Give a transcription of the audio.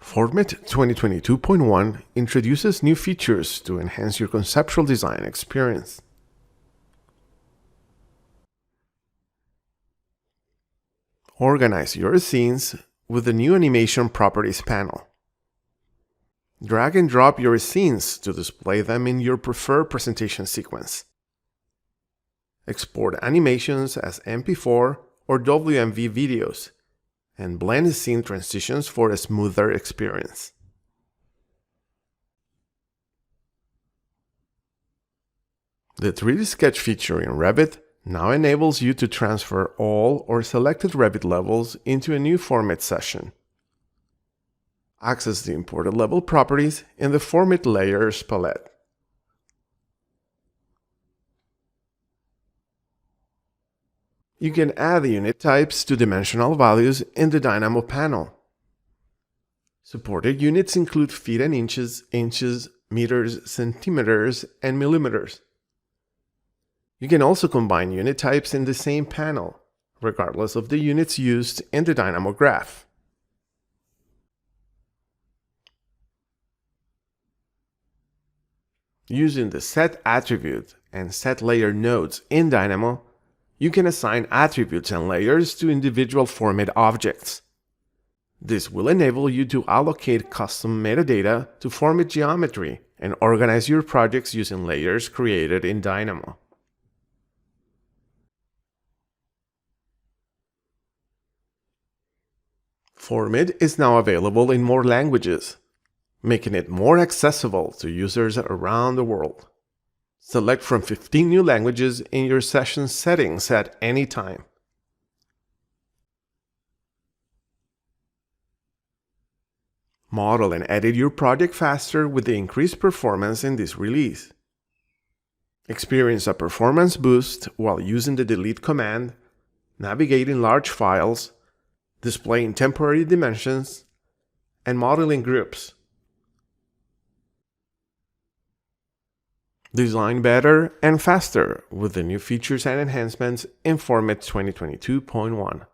FormIt 2022.1 introduces new features to enhance your conceptual design experience. Organize your scenes with the new Animation Properties panel. Drag and drop your scenes to display them in your preferred presentation sequence. Export animations as MP4 or WMV videos, and blend scene transitions for a smoother experience. The 3D Sketch feature in Revit now enables you to transfer all or selected Revit levels into a new FormIt session. Access the imported level properties in the FormIt Layers palette. You can add unit types to dimensional values in the Dynamo panel. Supported units include feet and inches, meters, centimeters, and millimeters. You can also combine unit types in the same panel, regardless of the units used in the Dynamo graph. Using the Set Attribute and Set Layer nodes in Dynamo, you can assign attributes and layers to individual FormIt objects. This will enable you to allocate custom metadata to FormIt geometry and organize your projects using layers created in Dynamo. FormIt is now available in more languages, making it more accessible to users around the world. Select from 15 new languages in your session settings at any time. Model and edit your project faster with the increased performance in this release. Experience a performance boost while using the delete command, navigating large files, displaying temporary dimensions, and modeling groups. Design better and faster with the new features and enhancements in FormIt 2022.1.